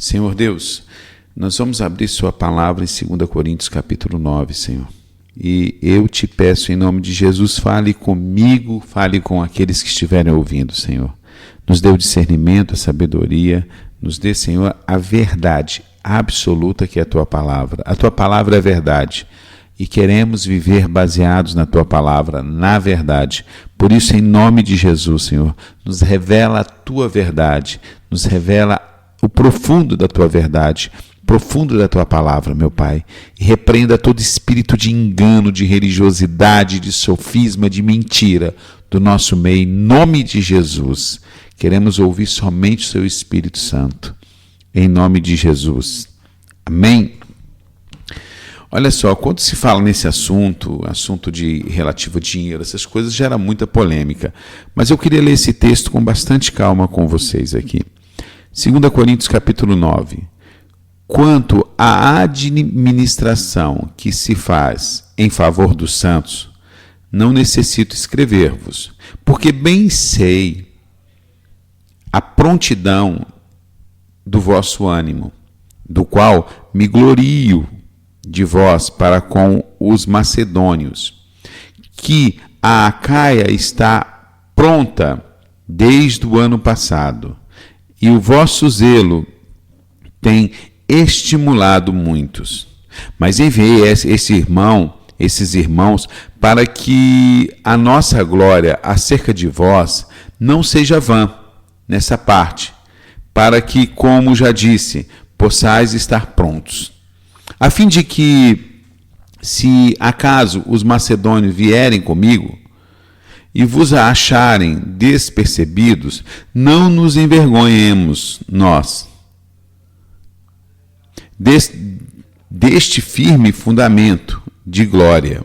Senhor Deus, nós vamos abrir sua palavra em 2 Coríntios capítulo 9, Senhor. E eu te peço em nome de Jesus, fale comigo, fale com aqueles que estiverem ouvindo, Senhor. Nos dê o discernimento, a sabedoria, nos dê, Senhor, a verdade absoluta que é a tua palavra. A tua palavra é verdade. E queremos viver baseados na tua palavra, na verdade. Por isso, em nome de Jesus, Senhor, nos revela a tua verdade, nos revela o profundo da tua verdade, profundo da tua palavra, meu Pai. E repreenda todo espírito de engano, de religiosidade, de sofisma, de mentira do nosso meio, em nome de Jesus. Queremos ouvir somente o seu Espírito Santo, em nome de Jesus. Amém. Olha só, quando se fala nesse assunto de relativo a dinheiro, essas coisas gera muita polêmica. Mas eu queria ler esse texto com bastante calma com vocês aqui. 2 Coríntios capítulo 9. Quanto à administração que se faz em favor dos santos, não necessito escrever-vos, porque bem sei a prontidão do vosso ânimo, do qual me glorio de vós para com os macedônios, que a Acaia está pronta desde o ano passado, e o vosso zelo tem estimulado muitos. Mas enviei esses irmãos para que a nossa glória acerca de vós não seja vã nessa parte, para que, como já disse, possais estar prontos. A fim de que, se acaso os macedônios vierem comigo e vos acharem despercebidos, não nos envergonhemos nós deste firme fundamento de glória.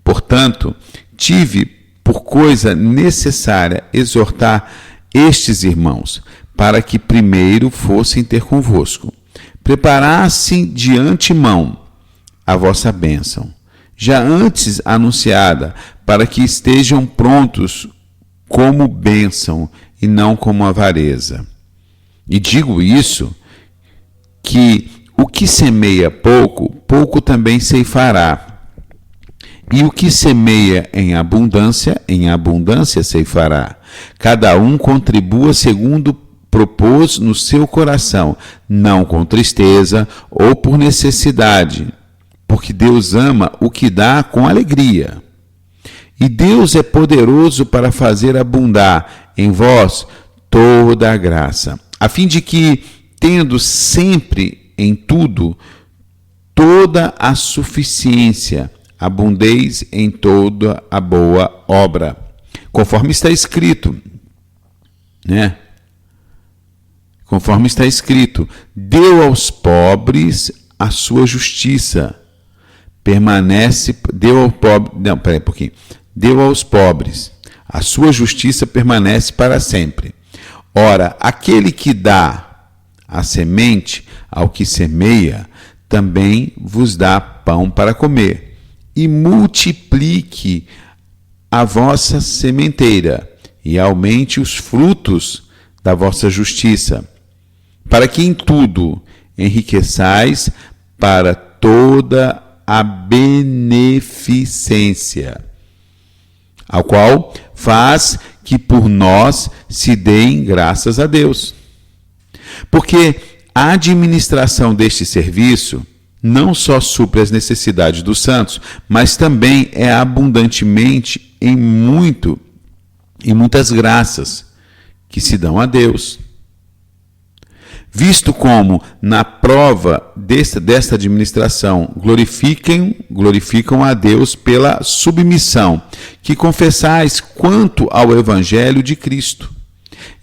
Portanto, tive por coisa necessária exortar estes irmãos, para que primeiro fossem ter convosco, preparassem de antemão a vossa bênção, já antes anunciada, para que estejam prontos como bênção e não como avareza. E digo isso, que o que semeia pouco, pouco também ceifará. E o que semeia em abundância ceifará. Cada um contribua segundo propôs no seu coração, não com tristeza ou por necessidade, porque Deus ama o que dá com alegria. E Deus é poderoso para fazer abundar em vós toda a graça, a fim de que, tendo sempre em tudo toda a suficiência, abundeis em toda a boa obra, conforme está escrito, né? Conforme está escrito, deu aos pobres a sua justiça, deu aos pobres, a sua justiça permanece para sempre. Ora, aquele que dá a semente ao que semeia, também vos dá pão para comer, e multiplique a vossa sementeira, e aumente os frutos da vossa justiça, para que em tudo enriqueçais para toda a beneficência, ao qual faz que por nós se deem graças a Deus. Porque a administração deste serviço não só supre as necessidades dos santos, mas também é abundantemente em muitas graças que se dão a Deus. Visto como, na prova desta administração, glorificam a Deus pela submissão que confessais quanto ao Evangelho de Cristo,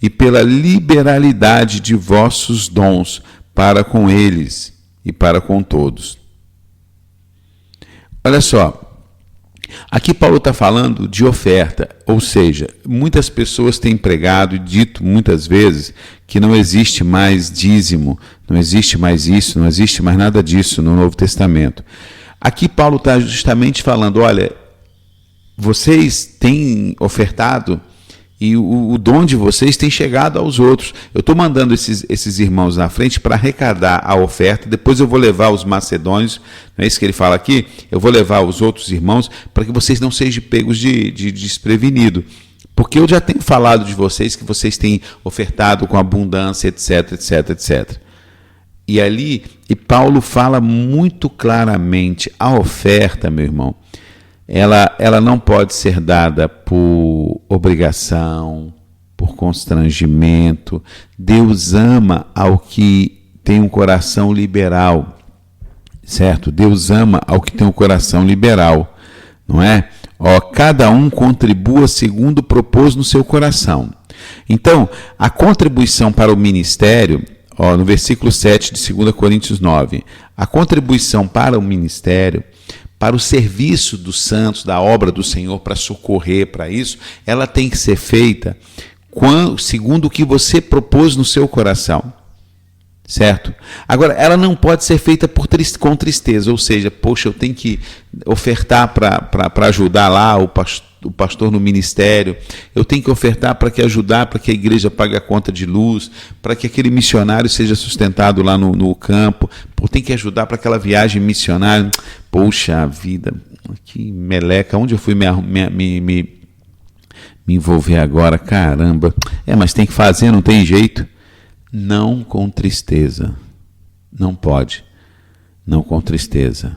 e pela liberalidade de vossos dons para com eles e para com todos. Olha só, aqui Paulo está falando de oferta, ou seja, muitas pessoas têm pregado e dito muitas vezes que não existe mais dízimo, não existe mais isso, não existe mais nada disso no Novo Testamento. Aqui Paulo está justamente falando, olha, vocês têm ofertado E o dom de vocês tem chegado aos outros. Eu estou mandando esses irmãos na frente para arrecadar a oferta. Depois eu vou levar os macedônios, não é isso que ele fala aqui? Eu vou levar os outros irmãos para que vocês não sejam pegos de desprevenido. Porque eu já tenho falado de vocês, que vocês têm ofertado com abundância, etc, etc, etc. E Paulo fala muito claramente, a oferta, meu irmão, ela não pode ser dada por obrigação, por constrangimento. Deus ama ao que tem um coração liberal, certo? Deus ama ao que tem um coração liberal, não é? Cada um contribua segundo propôs no seu coração. Então, a contribuição para o ministério, no versículo 7 de 2 Coríntios 9, a contribuição para o ministério, para o serviço dos santos, da obra do Senhor, para socorrer, para isso, ela tem que ser feita segundo o que você propôs no seu coração, certo? Agora, ela não pode ser feita com tristeza, ou seja, poxa, eu tenho que ofertar para ajudar lá o pastor no ministério, eu tenho que ofertar para ajudar para que a igreja pague a conta de luz, para que aquele missionário seja sustentado lá no campo, tem que ajudar para aquela viagem missionária. Poxa vida, que meleca, onde eu fui me envolver agora, caramba. Mas tem que fazer, não tem jeito. Não com tristeza, não pode, não com tristeza.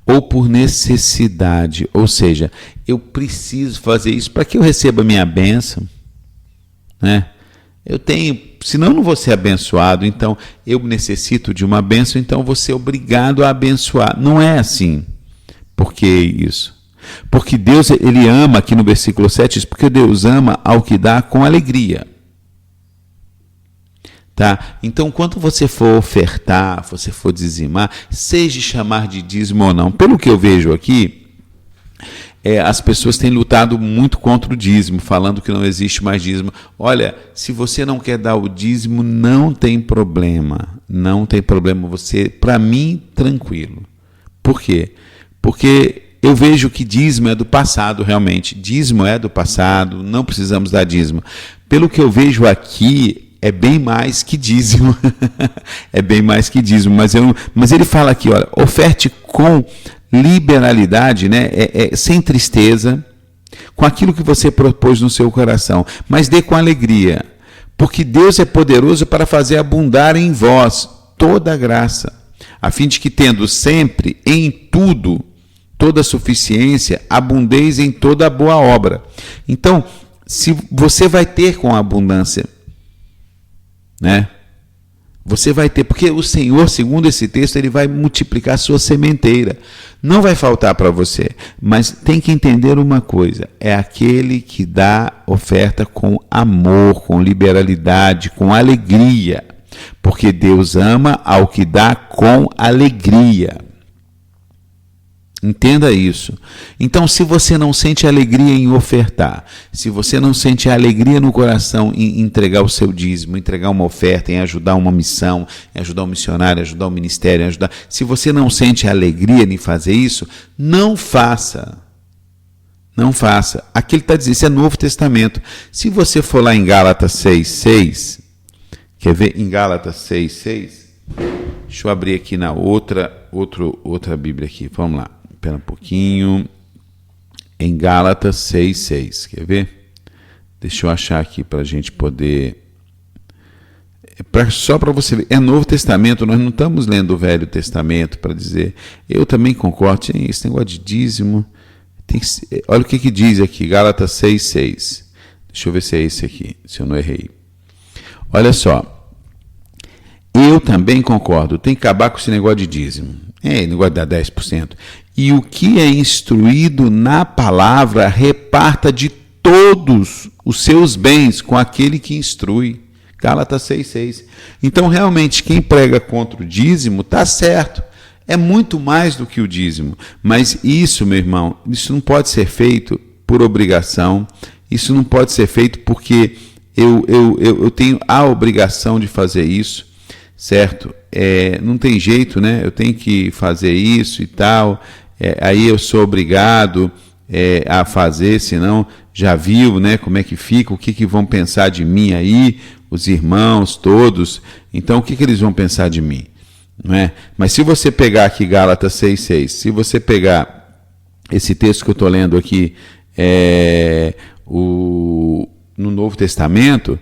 Ou por necessidade, ou seja, eu preciso fazer isso para que eu receba a minha bênção, né? Senão eu não vou ser abençoado, então eu necessito de uma bênção, então vou ser obrigado a abençoar. Não é assim. Por que isso? Porque Deus, ele ama, aqui no versículo 7, diz, porque Deus ama ao que dá com alegria. Tá? Então, quando você for ofertar, você for dizimar, seja chamar de dízimo ou não. Pelo que eu vejo aqui, as pessoas têm lutado muito contra o dízimo, falando que não existe mais dízimo. Olha, se você não quer dar o dízimo, não tem problema. Não tem problema. Você, para mim, tranquilo. Por quê? Porque eu vejo que dízimo é do passado, realmente. Dízimo é do passado, não precisamos dar dízimo. Pelo que eu vejo aqui, é bem mais que dízimo. É bem mais que dízimo. Mas ele fala aqui, olha, oferte com liberalidade, né? Sem tristeza, com aquilo que você propôs no seu coração, mas dê com alegria, porque Deus é poderoso para fazer abundar em vós toda a graça, a fim de que, tendo sempre em tudo toda a suficiência, abundeis em toda a boa obra. Então, se você vai ter com abundância, né? Você vai ter, porque o Senhor, segundo esse texto, ele vai multiplicar a sua sementeira. Não vai faltar para você, mas tem que entender uma coisa, é aquele que dá oferta com amor, com liberalidade, com alegria, porque Deus ama ao que dá com alegria. Entenda isso. Então, se você não sente alegria em ofertar, se você não sente alegria no coração em entregar o seu dízimo, entregar uma oferta, em ajudar uma missão, em ajudar um missionário, ajudar um ministério, se você não sente alegria em fazer isso, não faça. Não faça. Aqui ele está dizendo, isso é Novo Testamento. Se você for lá em Gálatas 6:6, quer ver? Em Gálatas 6:6, deixa eu abrir aqui na outra Bíblia aqui, vamos lá. Espera um pouquinho. Em Gálatas 6:6. Quer ver? Deixa eu achar aqui para a gente poder... Só para você ver. É Novo Testamento, nós não estamos lendo o Velho Testamento para dizer... Eu também concordo. Esse negócio de dízimo... Olha o que diz aqui. Gálatas 6:6. Deixa eu ver se é esse aqui. Se eu não errei. Olha só. Eu também concordo. Tem que acabar com esse negócio de dízimo. Negócio de dar 10%. E o que é instruído na palavra, reparta de todos os seus bens com aquele que instrui. Gálatas 6:6. Então, realmente, quem prega contra o dízimo está certo. É muito mais do que o dízimo. Mas isso, meu irmão, isso não pode ser feito por obrigação. Isso não pode ser feito porque eu tenho a obrigação de fazer isso. Certo? Não tem jeito, né? Eu tenho que fazer isso e tal, aí eu sou obrigado. a fazer, senão já viu, né, como é que fica, o que vão pensar de mim aí, os irmãos todos. Então, o que eles vão pensar de mim? Não é? Mas se você pegar aqui Gálatas 6,6, se você pegar esse texto que eu estou lendo aqui no Novo Testamento,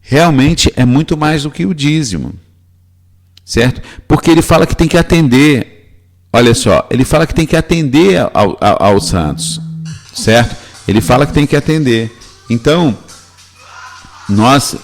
realmente é muito mais do que o dízimo, certo? Porque ele fala que tem que atender, olha só, ele fala que tem que atender aos santos, certo? Ele fala que tem que atender. Então, nós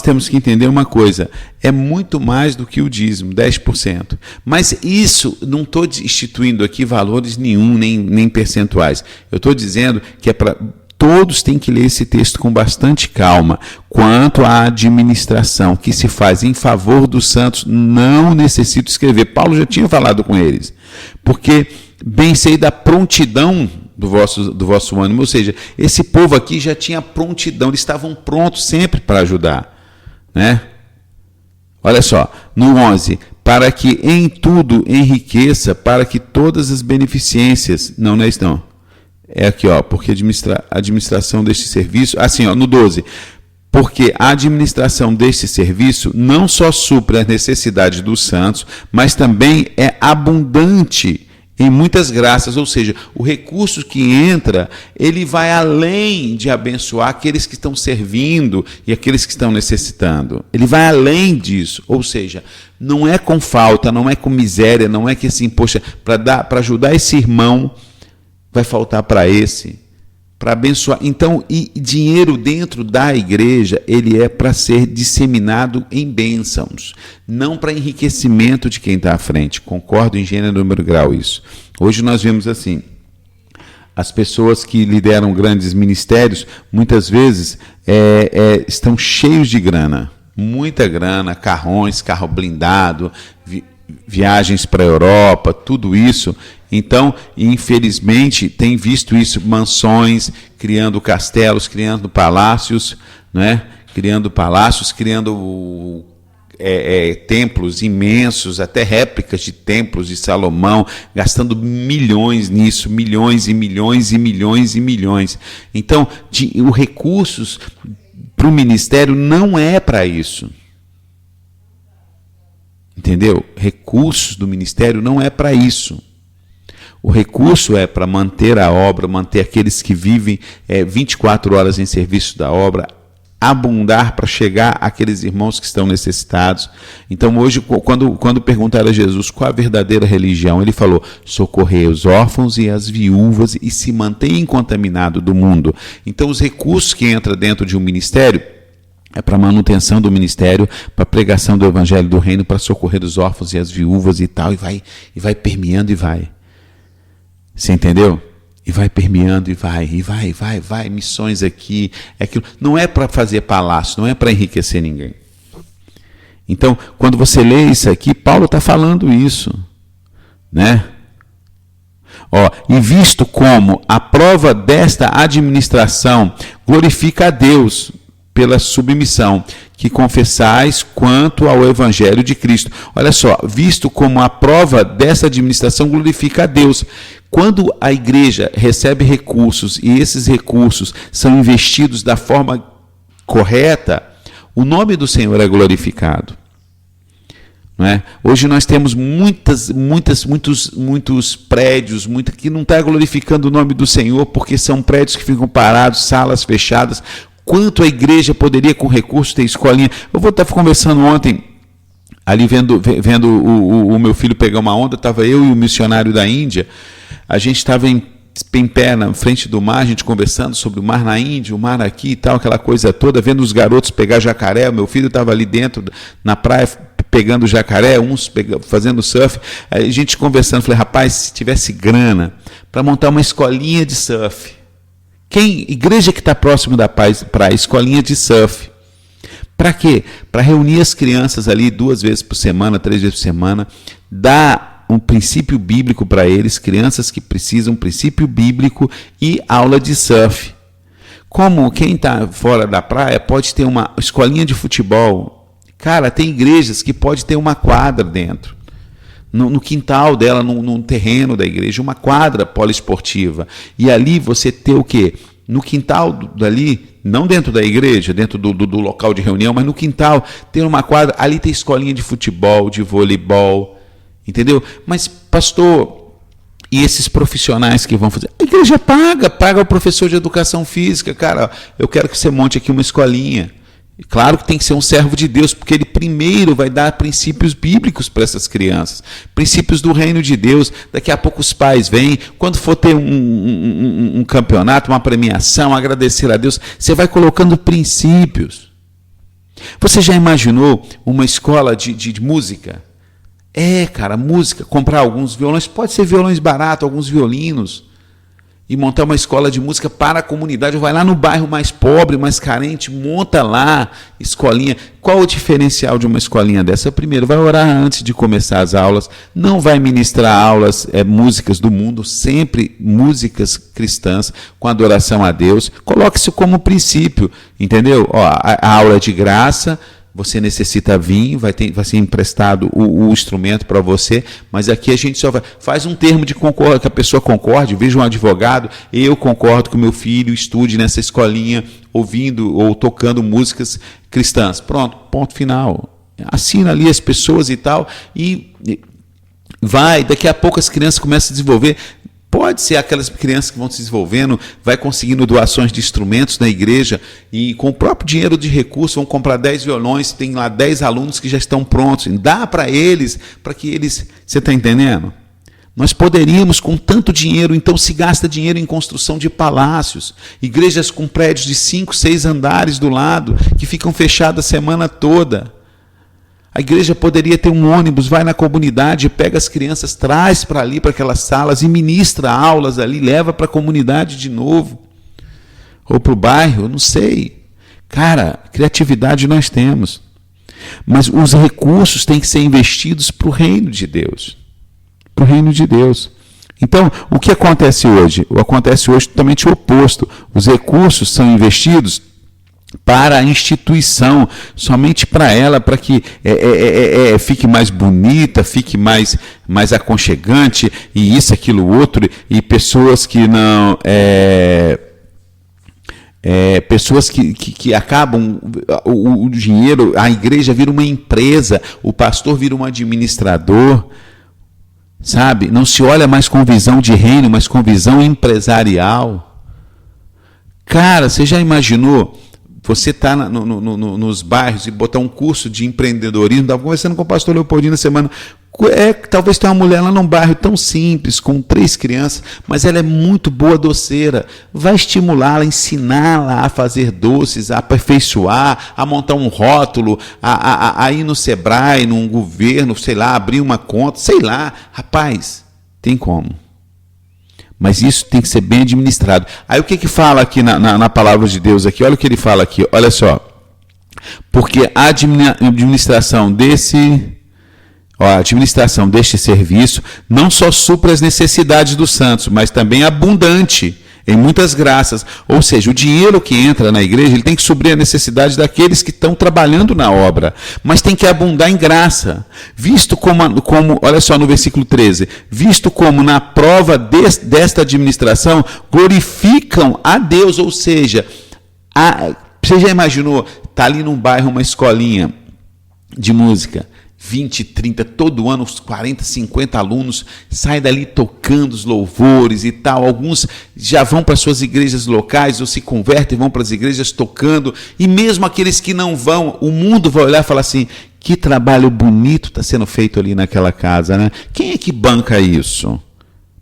temos que entender uma coisa, é muito mais do que o dízimo, 10%. Mas isso, não estou instituindo aqui valores nenhum, nem percentuais. Eu estou dizendo que é para... Todos têm que ler esse texto com bastante calma. Quanto à administração que se faz em favor dos santos, não necessito escrever. Paulo já tinha falado com eles. Porque bem sei da prontidão do vosso ânimo. Ou seja, esse povo aqui já tinha prontidão, eles estavam prontos sempre para ajudar. Né? Olha só, no 11, para que em tudo enriqueça, para que todas as beneficências... Não é isso não. É aqui, ó, porque a administração deste serviço... Assim, ó, no 12. Porque a administração deste serviço não só supre as necessidades dos santos, mas também é abundante em muitas graças. Ou seja, o recurso que entra, ele vai além de abençoar aqueles que estão servindo e aqueles que estão necessitando. Ele vai além disso. Ou seja, não é com falta, não é com miséria, não é que assim, poxa, para ajudar esse irmão... vai faltar para esse, para abençoar. Então, e dinheiro dentro da igreja, ele é para ser disseminado em bênçãos, não para enriquecimento de quem está à frente. Concordo em gênero, número e grau isso. Hoje nós vemos assim, as pessoas que lideram grandes ministérios, muitas vezes estão cheios de grana, muita grana, carrões, carro blindado, viagens para a Europa, tudo isso. Então, infelizmente, tem visto isso, mansões, criando castelos, criando palácios, né? Criando templos imensos, até réplicas de templos de Salomão, gastando milhões nisso, milhões e milhões e milhões e milhões. Então, os recursos para o ministério não é para isso. Entendeu? Recursos do ministério não é para isso. O recurso é para manter a obra, manter aqueles que vivem 24 horas em serviço da obra, abundar para chegar àqueles irmãos que estão necessitados. Então, hoje, quando perguntaram a Jesus qual a verdadeira religião, ele falou, socorrer os órfãos e as viúvas e se manter incontaminado do mundo. Então, os recursos que entram dentro de um ministério é para a manutenção do ministério, para a pregação do evangelho do reino, para socorrer os órfãos e as viúvas e tal, e vai permeando e vai. Você entendeu? E vai permeando e vai, missões aqui, aquilo. Não é para fazer palácio, não é para enriquecer ninguém. Então, quando você lê isso aqui, Paulo está falando isso, né? Ó, e visto como a prova desta administração glorifica a Deus pela submissão que confessais quanto ao Evangelho de Cristo. Olha só, visto como a prova dessa administração glorifica a Deus. Quando a igreja recebe recursos e esses recursos são investidos da forma correta, o nome do Senhor é glorificado. Não é? Hoje nós temos muitos prédios que não estão glorificando o nome do Senhor, porque são prédios que ficam parados, salas fechadas. Quanto a igreja poderia, com recursos, ter escolinha? Eu vou estar conversando ontem, ali vendo o meu filho pegar uma onda, estava eu e o missionário da Índia, a gente estava em pé na frente do mar, a gente conversando sobre o mar na Índia, o mar aqui e tal, aquela coisa toda, vendo os garotos pegar jacaré. O meu filho estava ali dentro, na praia, pegando jacaré, uns fazendo surf. A gente conversando, falei, rapaz, se tivesse grana para montar uma escolinha de surf, igreja que está próximo da praia, escolinha de surf. Para quê? Para reunir as crianças ali 2 vezes por semana, 3 vezes por semana, dar um princípio bíblico para eles, crianças que precisam princípio bíblico e aula de surf. Como quem está fora da praia pode ter uma escolinha de futebol. Cara, tem igrejas que pode ter uma quadra dentro. no quintal dela, no terreno da igreja, uma quadra poliesportiva. E ali você ter o quê? No quintal dali, não dentro da igreja, dentro do local de reunião, mas no quintal, ter uma quadra, ali tem escolinha de futebol, de voleibol, entendeu? Mas, pastor, e esses profissionais que vão fazer? A igreja paga o professor de educação física, cara, eu quero que você monte aqui uma escolinha. Claro que tem que ser um servo de Deus, porque ele primeiro vai dar princípios bíblicos para essas crianças, princípios do reino de Deus. Daqui a pouco os pais vêm, quando for ter um campeonato, uma premiação, agradecer a Deus, você vai colocando princípios. Você já imaginou uma escola de música? Cara, música, comprar alguns violões, pode ser violões baratos, alguns violinos, e montar uma escola de música para a comunidade. Vai lá no bairro mais pobre, mais carente, monta lá escolinha. Qual o diferencial de uma escolinha dessa? Primeiro, vai orar antes de começar as aulas, não vai ministrar aulas, músicas do mundo, sempre músicas cristãs, com adoração a Deus. Coloque isso como princípio, entendeu? A aula é de graça, você necessita vir, vai ser emprestado o instrumento para você, mas aqui a gente só faz um termo de concórdia, que a pessoa concorde, veja um advogado, eu concordo que o meu filho estude nessa escolinha, ouvindo ou tocando músicas cristãs. Pronto, ponto final. Assina ali as pessoas e tal, e daqui a pouco as crianças começam a desenvolver. Pode ser aquelas crianças que vão se desenvolvendo, vai conseguindo doações de instrumentos na igreja e com o próprio dinheiro de recurso vão comprar 10 violões, tem lá 10 alunos que já estão prontos. Dá para eles, para que eles... Você está entendendo? Nós poderíamos, com tanto dinheiro, então se gasta dinheiro em construção de palácios, igrejas com prédios de 5, 6 andares do lado, que ficam fechadas a semana toda. A igreja poderia ter um ônibus, vai na comunidade, pega as crianças, traz para ali, para aquelas salas e ministra aulas ali, leva para a comunidade de novo. Ou para o bairro, não sei. Cara, criatividade nós temos. Mas os recursos têm que ser investidos para o reino de Deus. Para o reino de Deus. Então, o que acontece hoje? Acontece hoje totalmente o oposto. Os recursos são investidos para a instituição, somente para ela, para que fique mais bonita, fique mais aconchegante, e isso, aquilo, outro, e pessoas que não... pessoas que acabam, o dinheiro, a igreja vira uma empresa, o pastor vira um administrador, sabe? Não se olha mais com visão de reino, mas com visão empresarial. Cara, você já imaginou... Você está nos bairros e botar um curso de empreendedorismo. Estava conversando com o pastor Leopoldino na semana. Talvez tenha uma mulher lá num bairro tão simples, com 3 crianças, mas ela é muito boa doceira. Vai estimulá-la, ensiná-la a fazer doces, a aperfeiçoar, a montar um rótulo, a ir no Sebrae, num governo, sei lá, abrir uma conta, sei lá. Rapaz, tem como. Mas isso tem que ser bem administrado. Aí o que fala aqui na palavra de Deus aqui? Olha o que ele fala aqui, olha só. Porque a administração deste serviço não só supra as necessidades dos santos, mas também é abundante em muitas graças. Ou seja, o dinheiro que entra na igreja, ele tem que suprir a necessidade daqueles que estão trabalhando na obra, mas tem que abundar em graça. Visto como olha só no versículo 13, visto como na prova desta administração glorificam a Deus, ou seja, você já imaginou, está ali num bairro uma escolinha de música, 20, 30, todo ano, uns 40, 50 alunos saem dali tocando os louvores e tal. Alguns já vão para suas igrejas locais ou se convertem e vão para as igrejas tocando. E mesmo aqueles que não vão, o mundo vai olhar e falar assim, que trabalho bonito está sendo feito ali naquela casa, né? Quem é que banca isso?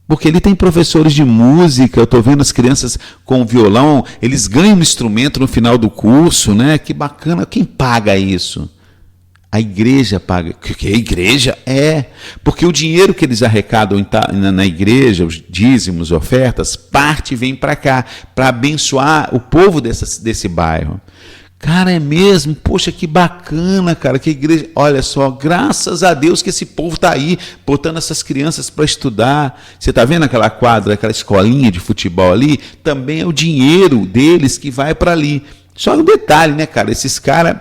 Porque ele tem professores de música, eu estou vendo as crianças com violão, eles ganham um instrumento no final do curso, né? Que bacana, quem paga isso? A igreja paga. Que a igreja? Porque o dinheiro que eles arrecadam na igreja, os dízimos, ofertas, parte vem para cá, para abençoar o povo desse bairro. Cara, é mesmo? Poxa, que bacana, cara, que igreja. Olha só, graças a Deus que esse povo está aí, botando essas crianças para estudar. Você está vendo aquela quadra, aquela escolinha de futebol ali? Também é o dinheiro deles que vai para ali. Só um detalhe, né, cara? Esses caras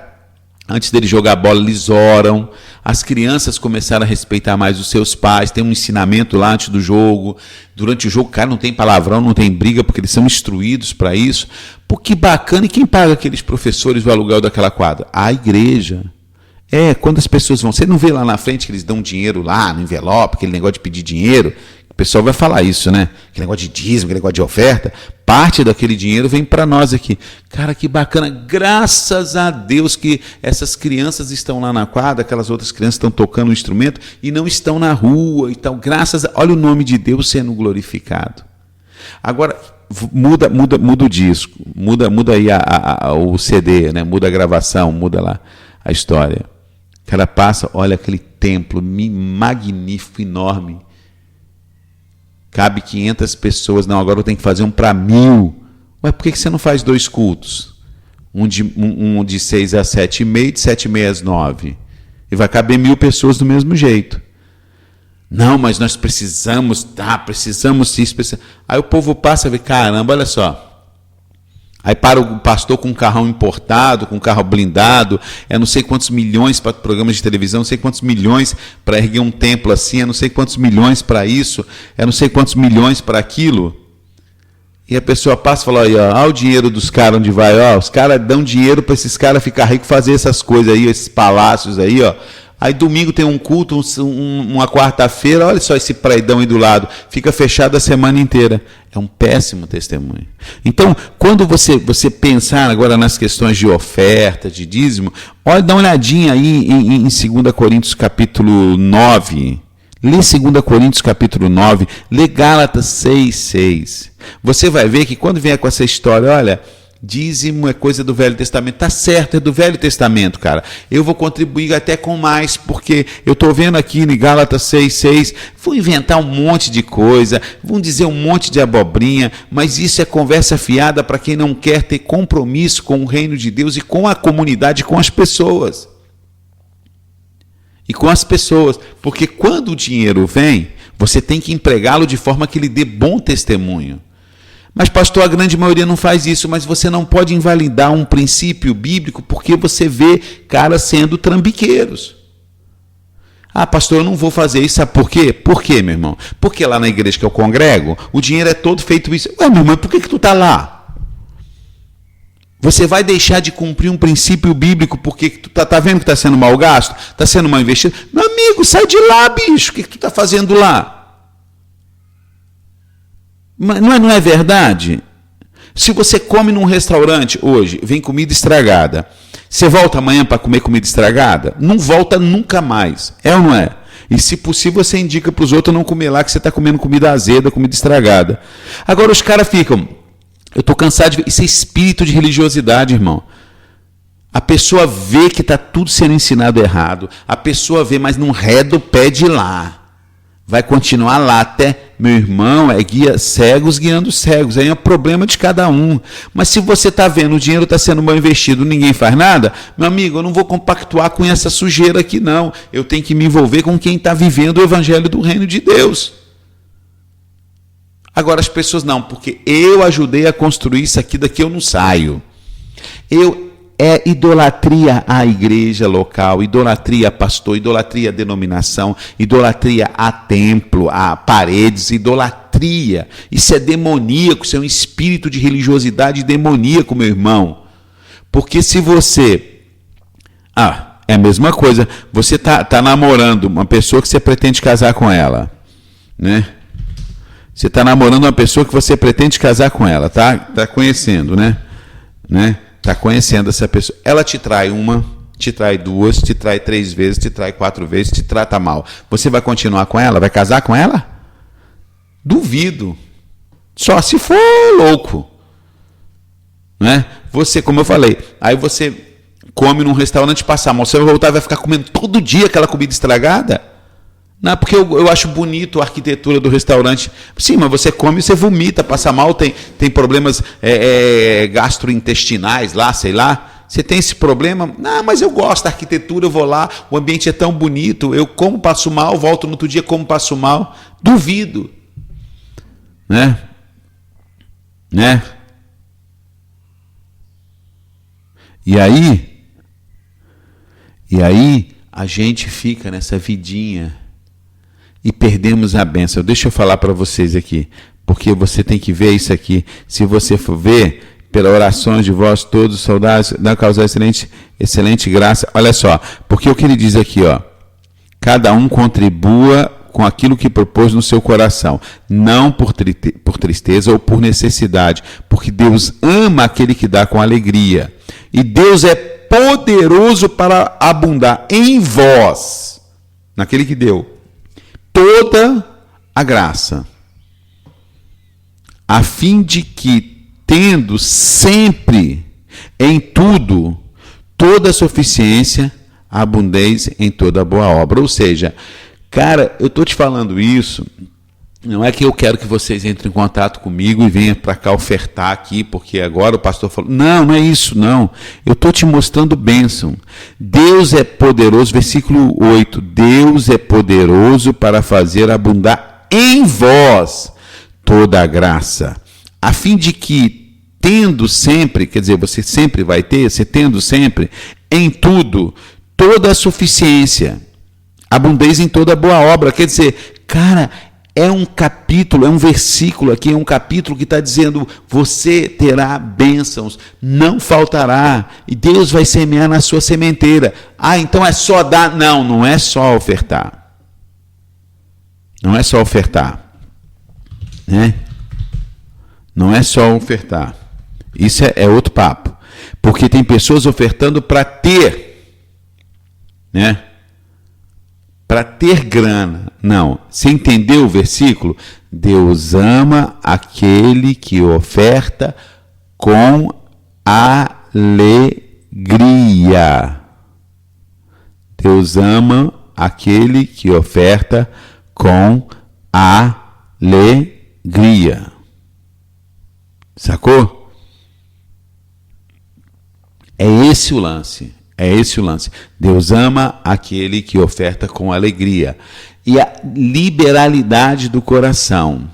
Antes dele jogar bola, eles oram. As crianças começaram a respeitar mais os seus pais. Tem um ensinamento lá antes do jogo. Durante o jogo, cara, não tem palavrão, não tem briga, porque eles são instruídos para isso. Pô, que bacana. E quem paga aqueles professores o aluguel daquela quadra? A igreja. Quando as pessoas vão... Você não vê lá na frente que eles dão dinheiro lá no envelope, aquele negócio de pedir dinheiro? O pessoal vai falar isso, né? Aquele negócio de dízimo, aquele negócio de oferta. Parte daquele dinheiro vem para nós aqui. Cara, que bacana. Graças a Deus que essas crianças estão lá na quadra, aquelas outras crianças estão tocando o instrumento e não estão na rua e tal. Olha o nome de Deus sendo glorificado. Agora, muda o disco. Muda aí o CD, né? Muda a gravação, muda lá a história. O cara passa, olha aquele templo magnífico, enorme. Cabe 500 pessoas. Não, agora eu tenho que fazer um para 1000. Ué, por que você não faz 2 cultos? Um de 6 às 7h30, de 7h30 às 9h. E vai caber 1000 pessoas do mesmo jeito. Não, mas nós precisamos isso. Aí o povo passa e vê, caramba, olha só. Aí para o pastor com um carrão importado, com um carro blindado, não sei quantos milhões para programas de televisão, não sei quantos milhões para erguer um templo assim, não sei quantos milhões para isso, não sei quantos milhões para aquilo. E a pessoa passa e fala, olha o dinheiro dos caras onde vai, os caras dão dinheiro para esses caras ficar ricos, fazer essas coisas aí, esses palácios aí, Aí domingo tem um culto, uma quarta-feira, olha só esse praidão aí do lado, fica fechado a semana inteira. É um péssimo testemunho. Então, quando você pensar agora nas questões de oferta, de dízimo, dá uma olhadinha aí em 2 Coríntios capítulo 9. Lê 2 Coríntios capítulo 9, lê Gálatas 6:6. Você vai ver que quando vier com essa história, olha... Dízimo é coisa do Velho Testamento. Tá certo, é do Velho Testamento, cara. Eu vou contribuir até com mais, porque eu estou vendo aqui em Gálatas 6:6, vou inventar um monte de coisa, vão dizer um monte de abobrinha, mas isso é conversa fiada para quem não quer ter compromisso com o reino de Deus e com a comunidade, com as pessoas. E com as pessoas, porque quando o dinheiro vem, você tem que empregá-lo de forma que ele dê bom testemunho. Mas, pastor, a grande maioria não faz isso, mas você não pode invalidar um princípio bíblico porque você vê caras sendo trambiqueiros. Ah, pastor, eu não vou fazer isso, sabe por quê? Por quê, meu irmão? Porque lá na igreja que eu congrego, o dinheiro é todo feito isso. Ué, meu irmão, por que tu está lá? Você vai deixar de cumprir um princípio bíblico porque tu tá vendo que está sendo mal gasto? Está sendo mal investido? Meu amigo, sai de lá, bicho, o que tu está fazendo lá? Não é verdade? Se você come num restaurante hoje, vem comida estragada, você volta amanhã para comer comida estragada? Não volta nunca mais, ou não é? E se possível você indica para os outros não comer lá, que você está comendo comida azeda, comida estragada. Agora os caras ficam, eu estou cansado de ver, isso é espírito de religiosidade, irmão. A pessoa vê que está tudo sendo ensinado errado, a pessoa vê, mas não reda o pé de lá. Vai continuar lá até, meu irmão, guia cegos guiando cegos. Aí é um problema de cada um. Mas se você está vendo, o dinheiro está sendo mal investido, ninguém faz nada, meu amigo, eu não vou compactuar com essa sujeira aqui, não. Eu tenho que me envolver com quem está vivendo o evangelho do reino de Deus. Agora as pessoas não, porque eu ajudei a construir isso aqui, daqui eu não saio. É idolatria à igreja local, idolatria a pastor, idolatria à denominação, idolatria a templo, a paredes, idolatria. Isso é demoníaco, isso é um espírito de religiosidade demoníaco, meu irmão. Porque se você... é a mesma coisa, você tá namorando uma pessoa que você pretende casar com ela, né? Você está namorando uma pessoa que você pretende casar com ela, tá conhecendo, né? Está conhecendo essa pessoa, ela te trai uma, te trai duas, te trai 3 vezes, te trai 4 vezes, te trata mal. Você vai continuar com ela? Vai casar com ela? Duvido. Só se for louco. Né? Você, como eu falei, aí você come num restaurante e passa mal, você vai voltar e vai ficar comendo todo dia aquela comida estragada? Não, porque eu acho bonito a arquitetura do restaurante. Sim, mas você come e você vomita, passa mal, tem problemas gastrointestinais lá, sei lá. Você tem esse problema? Não, mas eu gosto da arquitetura, eu vou lá, o ambiente é tão bonito, eu como, passo mal, volto no outro dia, como, passo mal. Duvido. Né? E aí, E aí a gente fica nessa vidinha e perdemos a bênção. Deixa eu falar para vocês aqui, porque você tem que ver isso aqui. Se você for ver, pelas orações de vós todos, soldados, da causar excelente graça. Olha só, porque o que ele diz aqui, ó, cada um contribua com aquilo que propôs no seu coração, não por tristeza ou por necessidade, porque Deus ama aquele que dá com alegria. E Deus é poderoso para abundar em vós, naquele que deu, toda a graça, a fim de que, tendo sempre em tudo toda a suficiência, abundeis em toda boa obra. Ou seja, cara, eu estou te falando isso, não é que eu quero que vocês entrem em contato comigo e venham para cá ofertar aqui, porque agora o pastor falou. Não, não é isso, não. Eu estou te mostrando bênção. Deus é poderoso, versículo 8, Deus é poderoso para fazer abundar em vós toda a graça, a fim de que, tendo sempre, quer dizer, você sempre vai ter, você tendo sempre, em tudo, toda a suficiência, abundeis em toda boa obra. Quer dizer, cara, é um capítulo, é um versículo aqui, é um capítulo que está dizendo, você terá bênçãos, não faltará, e Deus vai semear na sua sementeira. Ah, então é só dar? Não, não é só ofertar. Não é só ofertar. Né? Não é só ofertar. Isso é outro papo. Porque tem pessoas ofertando para ter, né? Para ter grana. Não. Você entendeu o versículo? Deus ama aquele que oferta com alegria. Deus ama aquele que oferta com alegria. Sacou? É esse o lance. É esse o lance. Deus ama aquele que oferta com alegria. E a liberalidade do coração.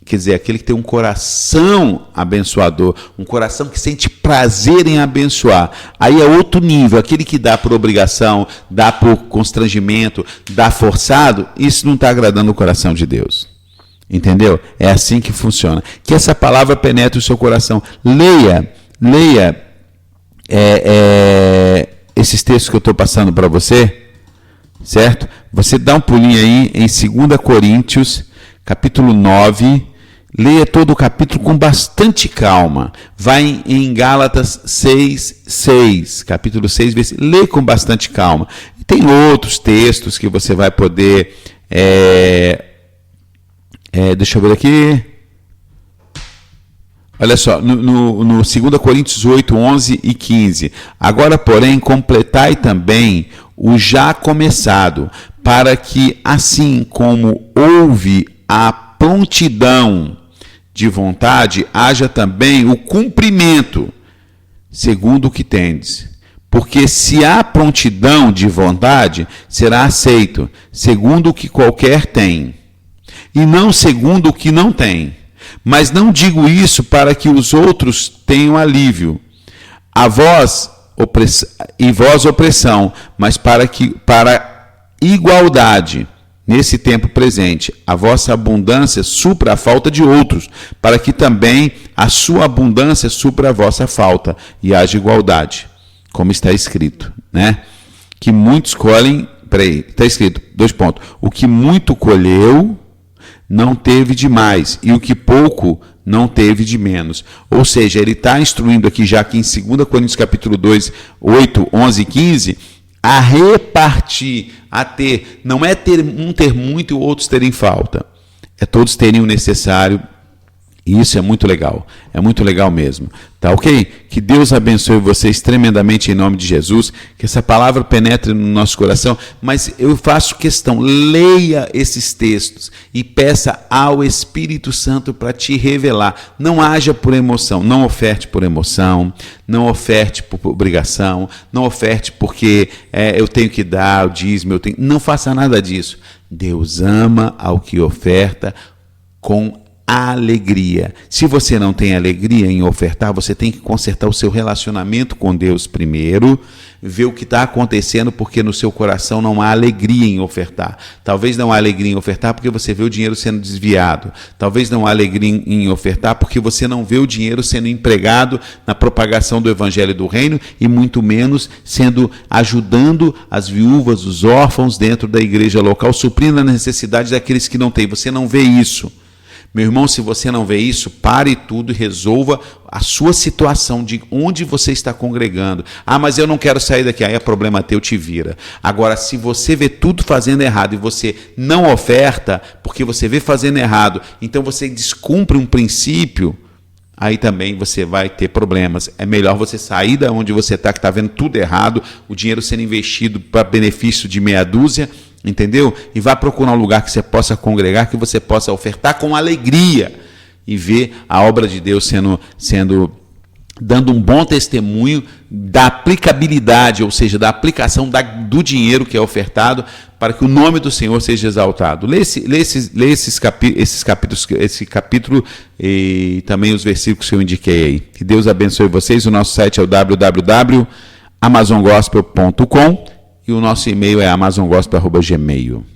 Quer dizer, aquele que tem um coração abençoador, um coração que sente prazer em abençoar. Aí é outro nível. Aquele que dá por obrigação, dá por constrangimento, dá forçado, isso não está agradando o coração de Deus. Entendeu? É assim que funciona. Que essa palavra penetre o seu coração. Leia esses textos que eu estou passando para você, certo? Você dá um pulinho aí em 2 Coríntios, capítulo 9, leia todo o capítulo com bastante calma. Vai em Gálatas 6, capítulo 6, lê com bastante calma. E tem outros textos que você vai poder... deixa eu ver aqui. Olha só, no 2 Coríntios 8, 11 e 15. Agora, porém, completai também o já começado, para que, assim como houve a prontidão de vontade, haja também o cumprimento, segundo o que tendes. Porque se há prontidão de vontade, será aceito, segundo o que qualquer tem, e não segundo o que não tem. Mas não digo isso para que os outros tenham alívio, a vós opressão, mas para igualdade, nesse tempo presente, a vossa abundância supra a falta de outros, para que também a sua abundância supra a vossa falta, e haja igualdade, como está escrito, né? Que muitos colhem, está escrito, 2 pontos, o que muito colheu, não teve de mais, e o que pouco não teve de menos. Ou seja, ele está instruindo aqui, já que em 2 Coríntios capítulo 2, 8, 11 e 15, a repartir, a ter, não é ter um ter muito e outros terem falta, é todos terem o necessário. E isso é muito legal mesmo, tá ok? Que Deus abençoe vocês tremendamente em nome de Jesus, que essa palavra penetre no nosso coração, mas eu faço questão, leia esses textos e peça ao Espírito Santo para te revelar. Não haja por emoção, não oferte por emoção, não oferte por obrigação, não oferte porque eu tenho que dar o dízimo, não faça nada disso. Deus ama ao que oferta com alegria. Se você não tem alegria em ofertar, você tem que consertar o seu relacionamento com Deus primeiro, ver o que está acontecendo, porque no seu coração não há alegria em ofertar. Talvez não há alegria em ofertar porque você vê o dinheiro sendo desviado. Talvez não há alegria em ofertar porque você não vê o dinheiro sendo empregado na propagação do evangelho do reino e muito menos sendo ajudando as viúvas, os órfãos dentro da igreja local, suprindo a necessidade daqueles que não têm. Você não vê isso. Meu irmão, se você não vê isso, pare tudo e resolva a sua situação de onde você está congregando. Ah, mas eu não quero sair daqui. Aí é problema teu, te vira. Agora, se você vê tudo fazendo errado e você não oferta, porque você vê fazendo errado, então você descumpre um princípio, aí também você vai ter problemas. É melhor você sair da onde você está, que está vendo tudo errado, o dinheiro sendo investido para benefício de meia dúzia, entendeu? E vá procurar um lugar que você possa congregar, que você possa ofertar com alegria e ver a obra de Deus dando um bom testemunho da aplicabilidade, ou seja, da aplicação do dinheiro que é ofertado para que o nome do Senhor seja exaltado. Lê esse capítulo e também os versículos que eu indiquei aí. Que Deus abençoe vocês. O nosso site é o www.amazongospel.com e o nosso e-mail é amazongospel@gmail.com.